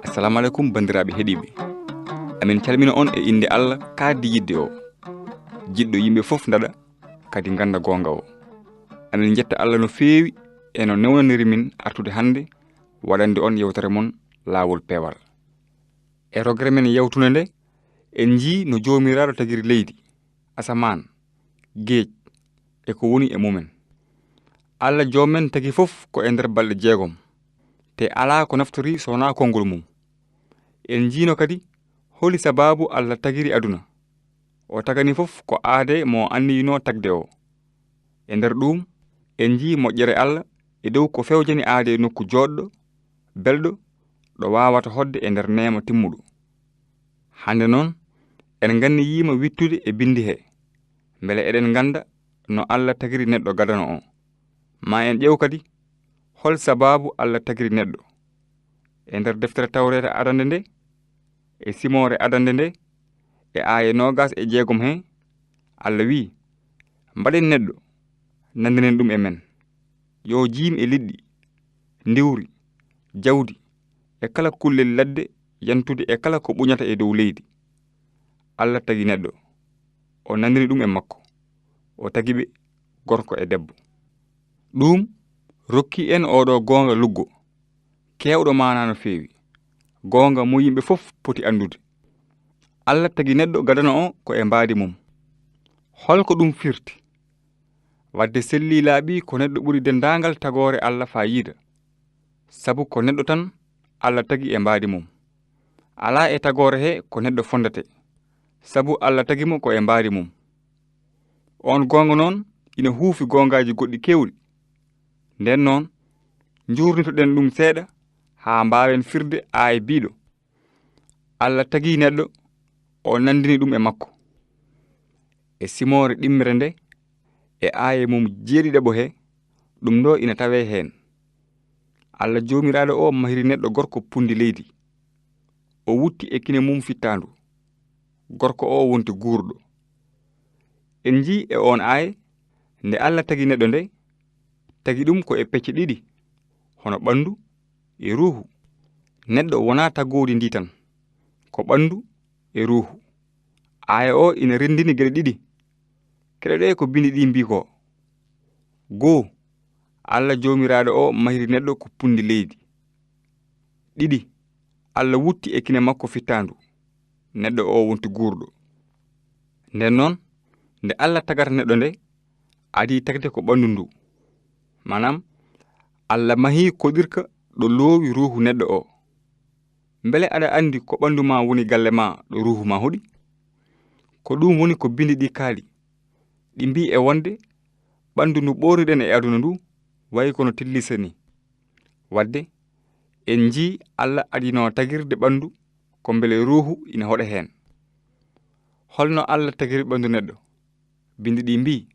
Assalamu alaikum bandiraɓe heɗiɓe. Amin calmina on e inde Allah kaadi yidde o. Jiɗɗo yimɓe fof ndaɗa kadi ganda gonga o. Amin jetta Allah no feewi e no newnaniri min artude hande waɗande on yewtere mon laawol peewal. E rogere men yewtune nde en jii no jomiraɗo tagiri leydi, asaman, geej e ko woni e mumen. Allah jomen tagi fof ko e nder balɗe 6 te ala ko naftori sona kongol mum. En jiino kadi holi sababu Allah tagiri aduna. O tagani fof ko aade mo anniyino tagde o. E nder ɗum en jii moƴƴere Allah e dow ko fewjani aade nokku joɗɗo belɗo ɗo wawata hodde e nder neema timmuɗo. Hande noon en ganni yima wittude e bindi he mbele eɗen ganda no Allah tagiri neɗɗo gadano o. Ma en ƴeew kadi hol sababu Allah tagiri neɗɗo. E nder deftere tawrete adande nde e simore adande nde e aya 26 he Allah wi mbaɗen neɗɗo nandinen ɗum e men yo jiim e liɗɗi ndiwri jawdi e kala kullel ladde yantude e kala ko ɓuñata e dow leydi. Allah tagi neɗɗo o nandini ɗum e makko o tagiɓe gorko e debbo. ɗum rokki en oɗo gonga luggo kewɗo mana no feewi, gonga mo yimɓe fof poti andude. Allah tagi neɗɗo gadana o ko e mbaadi mum. Holko ɗum firti? Wadde selli laaɓi ko neɗɗo ɓuri dendagal tagore Allah fayida, sabu ko neɗɗo tan Allah tagi e mbaadi mum. Ala e tagore he ko neɗɗo fondate, sabu Allah tagi mo ko e mbaadi mum. On gonga noon ina huufi gongaji goɗɗi kewɗi. Nden noon jurnitoɗen ɗum seeɗa ha mbawen firde aya biɗo Allah tagi neɗɗo o nandini ɗum e makko. E simore ɗimmere nde e aya mum 7 he ɗum ɗo ina tawe hen. Allah jomiraɗo o mahiri neɗɗo gorko pundi leydi. O wutti e kine mum fittandu. Gorko o wonti guurɗo. En jii e on aya nde Allah tagi neɗɗo nde tagi ɗum ko e pecce ɗiɗi hono ɓandu e ruhu. Neɗɗo wona tagodi ndi tan ko ɓandu e ruhu. Aya o ina rendini geɗe ɗiɗi. Keɗe ko bindi ɗi mbi ko: goo, Allah jomiraɗo o mahiri neɗɗo ko pundi leydi. 2, Allah wutti e kine makko fittandu. Neɗɗo o wonti guurɗo. Nden noon nde Allah tagata neɗɗo nde adi tagde ko ɓandu ndu. Manam Allah mahi koɗirka ɗo loowi ruhu neɗɗo o. Mbele aɗa andi ko ɓandu ma woni galle ma ɗo ruhu ma hoɗi? Ko ɗum woni ko bindi ɗi kaali. Ɗi mbi e wonde ɓandu ndu ɓoriɗen e aduna ndu wayi kono tillisa ni. Wadde en jii Allah adino tagirde ɓandu ko mbele ruhu ina hoɗa hen. Holno Allah tagiri ɓandu neɗɗo? Bindi ɗi mbi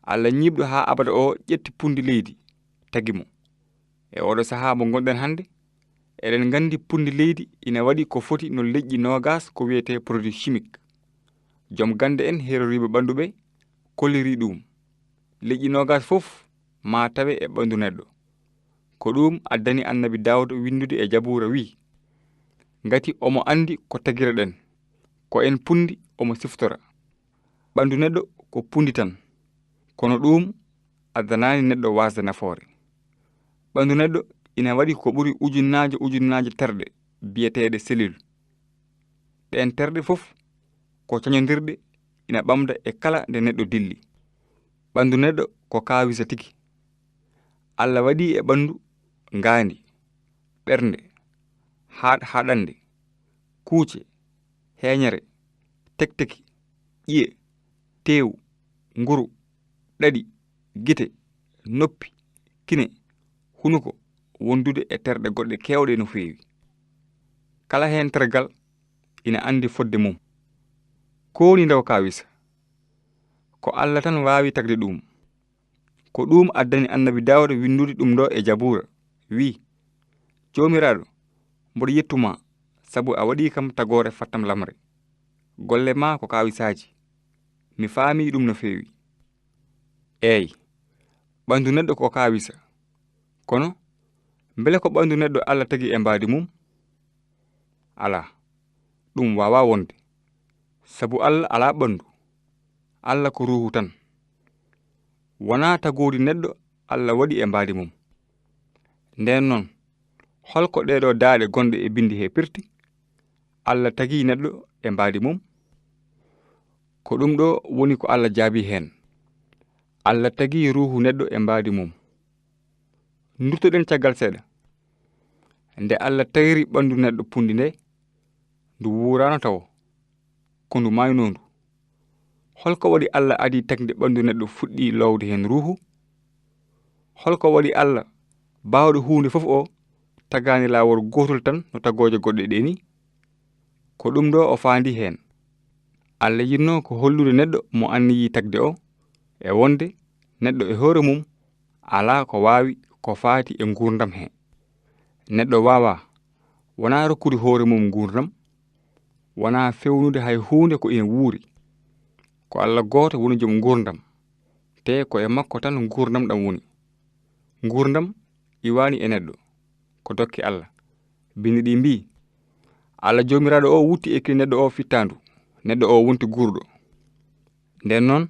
Allah ñiɓɗo ha abada o ƴetti pundi leydi tagi mo. E oɗo saha mo gonɗen hande eɗen gandi pundi leydi ina waɗi ko foti no leƴƴi 20 ko wiyete produit chimique. Joom gande en heroriɓe ɓandu ɓe kolliri ɗum. Leƴƴi 20 fof ma tawe e ɓandu neɗɗo. Ko ɗum addani annabi Dawuda windude e Jabura wi: ngati omo andi ko tagiraɗen, ko en pundi omo siftora. Ɓandu neɗɗo ko pundi tan, kono ɗum addanani neɗɗo wasde nafoore. Ɓandu neɗɗo ina waɗi ko ɓuri ujunnaje terɗe biyeteɗe cellule. Ɗen terɗe fof ko cañodirɗe ina ɓamda e kala nde neɗɗo dilli. Ɓandu neɗɗo ko kawisa tigi. Allah waɗi e ɓandu ngandi, ɓernde, haɗande, kuuce, heñere, tekteki, ƴiye, teewu, nguru, ɗaɗi, gite, noppi, kine, hunuko, wondude e terɗe goɗɗe kewɗe no feewi. Kala hen tergal ina andi fodde mum. Ko woni ndaw kawisa? Ko Allah tan wawi tagde ɗum. Ko ɗum addani annabi Dawuda windude ɗum ɗo e Jabura wi: jomiraɗo, mboɗo yettuma sabu a waɗi kam tagore fattam lamre. Golle ma ko kawisaji. Mi faami ɗum no feewi. Eyi, ɓandu neɗɗo ko kawisa, kono mbele ko ɓandu neɗɗo Allah tagi e mbaadi mum? Ala, ɗum wawa wonde, sabu Allah ala ɓandu. Allah ko ruhu tan. Wona tagodi neɗɗo Allah waɗi e mbaadi mum. Nden noon holko ɗeɗo daaɗe gonɗe e bindi he pirti? Allah tagi neɗɗo e mbaadi mum? Ko ɗum ɗo woni ko Allah jaabi hen. Allah tagi ruhu neɗɗo e mbaadi mum. Nduttoɗen caggal seeɗa. Nde Allah tayri ɓandu neɗɗo pundi nde, ndu wurano taw ko ndu maynondu. Holko waɗi Allah adi tagde ɓandu neɗɗo fuɗɗi lowde hen ruhu? Holko waɗi Allah bawɗo hunde fof o tagani lawol gotol tan no tagoje goɗɗe ɗe ni? Ko ɗum ɗo o faandi hen. Allah yinno ko hollude neɗɗo mo anniyi tagde o e wonde neɗɗo e hoore mum ala ko wawi ko faati e gurdam he. Neɗɗo wawa wona rokkude hoore mum gurdam, wona fewnude hay hunde ko ina wuuri. Ko Allah goto woni joom gurdam, te ko e makko tan gurdam ɗam woni. Gurdam iwani e neɗɗo ko dokke Allah. Bindi ɗi mbi Allah jomiraɗo o wutti e kine neɗɗo o fittandu, neɗɗo o wonti gurɗo. Nden noon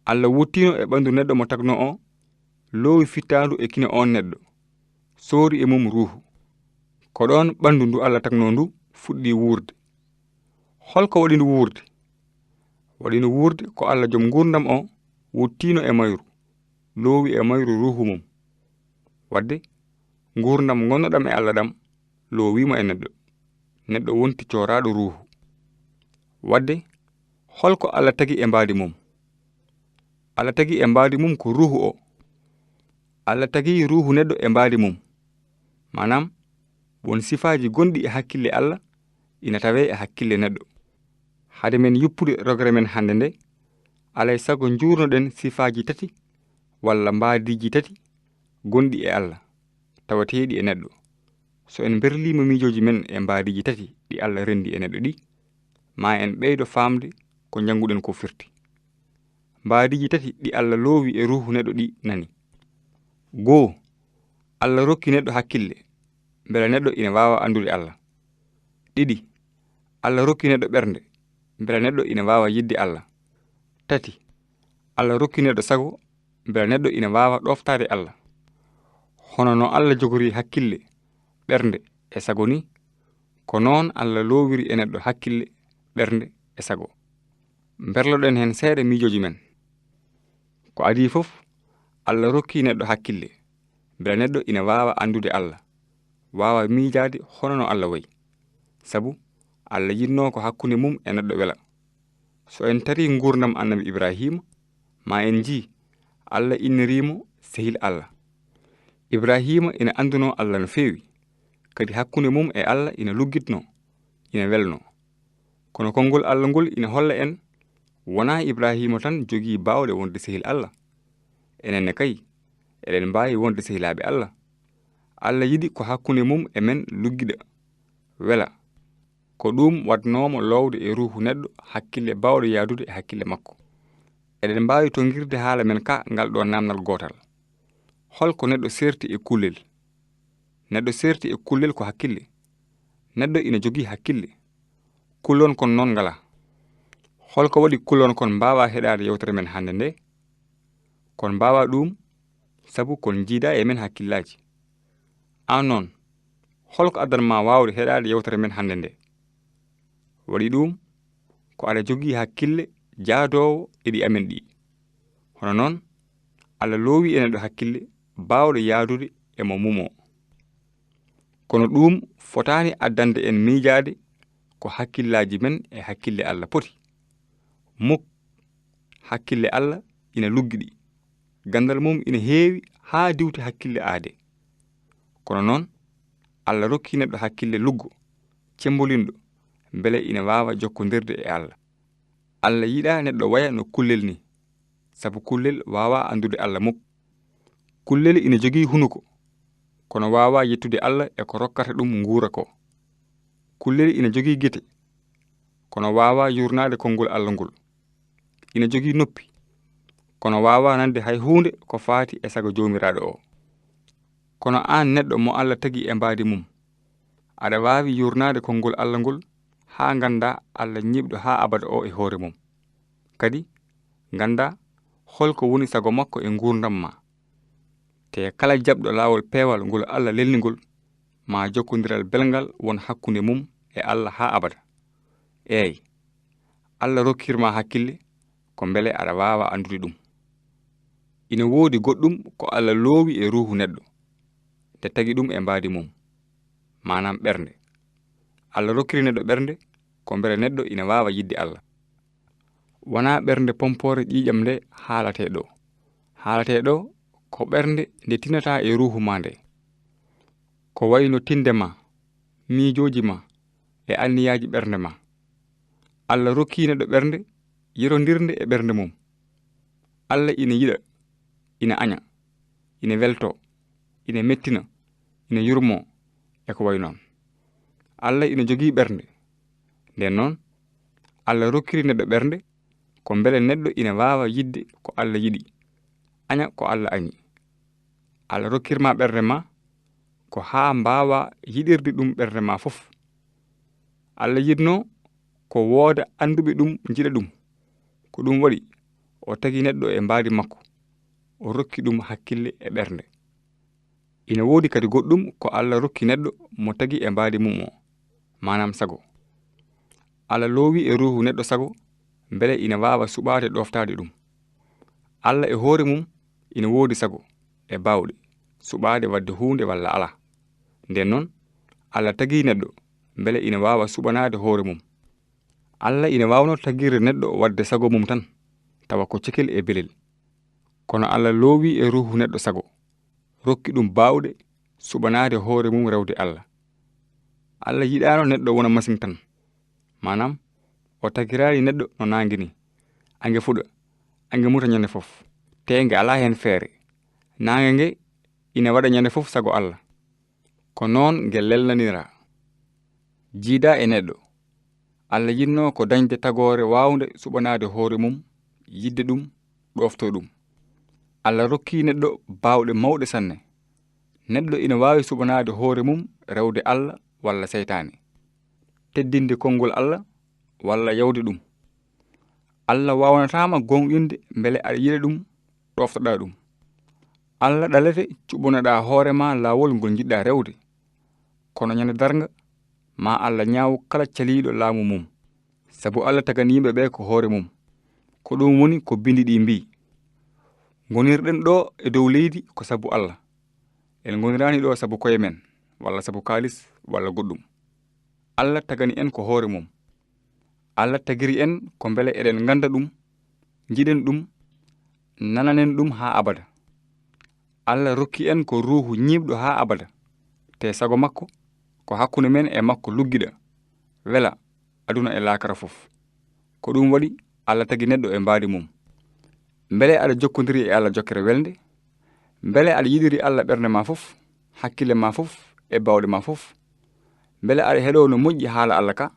Allah wuttino e ɓandu neɗɗo mo tagno o, lowi fittandu e kine on neɗɗo, soori e mum ruhu. Ko ɗon ɓandu ndu Allah tagno ndu fuɗɗi wuurde. Holko waɗi ndu wuurde? Waɗi ndu wuurde ko Allah joom gurdam o wuttino e mayru, lowi e mayru ruhu mum. Wadde gurdam gonnoɗam e Allah ɗam lowimo e neɗɗo. Neɗɗo wonti coraɗo ruhu. Wadde holko Allah tagi e mbaadi mum? Allah tagi e mbaadi mum ko ruhu o. Allah tagi ruhu neɗɗo e mbaadi mum. Manam won sifaji gonɗi e hakkille Allah ina tawe e hakkille neɗɗo. Hade men yuppude rogere men hande nde, alay sago jurnoɗen sifaji tati walla mbaadiji tati gonɗi e Allah tawateɗi e neɗɗo. So en berlima miijoji men e mbaadiji tati ɗi Allah rendi e neɗɗo ɗi, ma en ɓeydo famde ko janguɗen ko firti. Mbaadiji tati ɗi Allah lowi e ruhu neɗɗo ɗi nani. Goo, Allah rokki neɗɗo hakkille, mbele neɗɗo ina wawa andude Allah. Ɗiɗi, Allah rokki neɗɗo ɓernde, mbele neɗɗo ina wawa yidde Allah. Tati, Allah rokki neɗɗo sago, mbele neɗɗo ina wawa ɗoftade Allah. Hono no Allah jogori hakkille, ɓernde e sago ni, ko noon Allah lowiri e neɗɗo hakkille, ɓernde e sago. Berloɗen hen seeɗa miijoji men. Ko adi fof Allah rokki neɗɗo hakkille, mbele neɗɗo ina wawa andude Allah, wawa miijade hono no Allah wayi. Sabu Allah yinno ko hakkunde mum e neɗɗo wela. So en tari gurdam annabi Ibrahima, ma en ji Allah innirimo sehil Allah. Ibrahima ina anduno Allah no fewi, kadi hakkunde mum e Allah ina luggitno, ina welno. Kono konngol Allah ngol ina holla en wona Ibrahima tan jogi bawɗe wonde sehil Allah. Enenne kay eɗen mbawi wonde sehilaɓe Allah. Allah yiɗi ko hakkunde mum e men luggida, wela. Ko ɗum watnomo lowde e ruhu neɗɗo hakkille bawɗo yadude e hakkille makko. Eɗen mbawi to girde haala men ka ngal ɗo namnal gotal. Holko neɗɗo serti e kullel? Neɗɗo serti e kullel ko hakkille. Neɗɗo ina jogi hakkille. Kullon kon non ngala. Holko waɗi kullon kon mbawa heɗade yewtere men hande nde? Kon mbawa ɗum sabu kon jiida e men hakkillaji. An non, holko addanma wawde heɗade yewtere men hande nde? Waɗi ɗum ko aɗa jogi hakkille jaadowo eɗi amen ɗi. Hono noon Allah lowi e neɗɗo hakkille bawɗo yaadude e mo mumo. Kono ɗum fotani addande en miijade ko hakkillaji men e hakkille Allah poti. Muk hakkille Allah ina luggiɗi, gandal mum ina heewi haa diwti hakkille aade. Kono noon Allah rokki neɗɗo hakkille luggo, cembolinɗo, mbele ina wawa jokkodirde e Allah. Allah yiɗa neɗɗo waya no kullel ni, sabu kullel wawa andude Allah muk. Kullel ina jogii hunuko, kono wawa yettude Allah e ko rokkata ɗum nguura ko. Kullel ina jogii gite, kono wawa yurnade konngol Allah ngol. Ina jogii noppi, kono wawa nande hay hunde ko faati e sago jomiraɗo o. kono an neɗɗo mo Allah tagi e mbaadi mum aɗa waawi yurnade konngol Allah ngol haa ganda Allah ñiɓɗo haa abada o e hoore mum. Kadi ganda holko woni sago makko e ngurdam ma, te kala jaɓɗo laawol peewal ngol Allah lelningol ma jokkodiral belngal won hakkunde mum e Allah haa abada. Eey, Allah rokkirma hakkille ko mbele aɗa waawa andude ɗum. Ina woodi goɗɗum ko Allah loowi e ruuhu neɗɗo te tagi ɗum e mbaadi mum, manam ɓernde. Allah rokkiri neɗɗo ɓernde ko mbele neɗɗo ina waawa yidde Allah. Wona ɓernde pompore ƴiƴam nde haalate ɗo. Haalate ɗo ko ɓernde nde tinata e ruuhu ma nde, ko wayno tinde ma, miijoji ma e anniyaji ɓernde ma. Allah rokki neɗɗo ɓernde yirondirde e ɓernde mum. Allah ina yiɗa, ina aña, ina welto, ina mettina, ina yurmo e ko way noon. Allah ina jogii ɓernde. Nden noon Allah rokkiri neɗɗo ɓernde ko mbele neɗɗo ina waawa yidde ko Allah yiɗi, aña ko Allah añi. Allah rokkirma ɓernde ma ko haa mbaawa yiɗirde ɗum ɓernde ma fof. Allah yiɗno ko wooda anduɓe ɗum jiɗa ɗum. Ko ɗum waɗi o tagi neɗɗo e mbaadi makko, o rokki ɗum hakkille e ɓernde. Ina woodi kadi goɗɗum ko Allah rokki neɗɗo mo tagi e mbaadi mum o, manam sago. Allah loowi e ruuhu neɗɗo sago mbele ina waawa suɓaade ɗoftaade ɗum. Allah e hoore mum ina woodi sago e baawɗe suɓaade wadde huunde walla ala. Nden noon Allah tagi neɗɗo mbele ina waawa suɓanaade hoore mum. Allah ina waawno tagirde neɗɗo wadde sago mum tan tawa ko cekel e belel. Kono Allah loowi e ruuhu neɗɗo sago, rokki ɗum baawɗe suɓanaade hoore mum rewde Allah. Allah yiɗaano neɗɗo wona masin tan, manam o tagiraani neɗɗo no naangi ni, ange fuɗa, ange muta ñande fof, teenge alaa heen feere. Naange nge ina waɗa ñande fof sago Allah, ko noon nge lelnanira. Jiida e neɗɗo, Allah yiɗno ko dañde tagoore waawnde suɓanaade hoore mum, yidde ɗum, ɗofto ɗum. Allah rokki neɗɗo baawɗe mawɗe sanne. Neɗɗo ina waawi suɓanaade hoore mum rewde Allah walla seytaane, teddinde konngol Allah walla yawde ɗum. Allah waawnataama gonɗinde mbele aɗa yiɗa ɗum, ɗoftoɗaa ɗum. Allah ɗalete cuɓonoɗaa hoore ma laawol ngol jiɗɗaa rewde, kono ñande darnga ma Allah ñaawu kala caliiɗo laamu mum, sabu Allah tagani yimɓe ɓe ko hoore mum. Ko ɗum woni ko bindi ɗi mbi: ngonirɗen ɗo e dow leydi ko sabu Allah. En ngoniraani ɗo sabu koye men, walla sabu kaalis, walla goɗɗum. Allah tagani en ko hoore mum. Allah tagiri en ko mbele eɗen ganda ɗum, jiɗen ɗum, nananen ɗum haa abada. Allah rokki en ko ruuhu ñiiɓɗo haa abada, te sago makko ko hakkunde men e makko luggiɗa, wela aduna e laakara fof. Ko ɗum waɗi Allah tagi neɗɗo e mbaadi mum. Mbele aɗa jokkodiri e Allah jokkere welde, mbele aɗa yiɗiri Allah ɓernde ma fof, hakkille ma fof e bawɗe ma fof, mbele aɗa heɗo no moƴƴi haala Allah ka,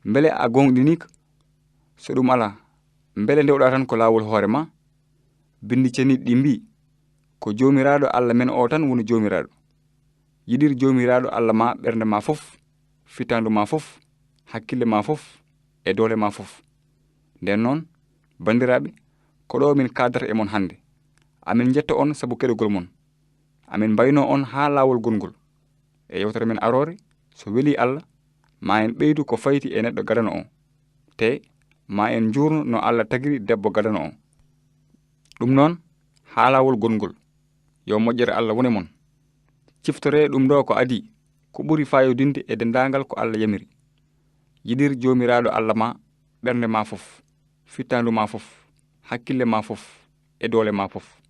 mbele a gonɗinika. So ɗum ala, mbele ndewɗa tan ko laawol hoore ma. Bindi ceniɗi ɗi mbi ko jomiraɗo Allah men o tan woni jomiraɗo. Yiɗir jomiraɗo Allah ma ɓernde ma fof, fitandu ma fof, hakkille ma fof e doole ma fof. Nden noon bandiraɓe, ko ɗo min kadata e mon hande. Amin jetta on sabu keɗogol mon. Amin mbayno on haa laawol gongol e yewtere men arore. So weli Allah ma en ɓeydu ko fayti e neɗɗo gadano o, te ma en jurno no Allah tagiri debbo gadano o. Ɗum noon haa laawol gongol yo moƴƴere Allah wone mon. Ciftore ɗum ɗo ko adi ko ɓuri fayodinde e dendagal ko Allah yamiri. Yiɗir jomiraɗo Allah ma ɓernde ma fof, fittandu ma fof, hakkille ma fof e doole ma fof.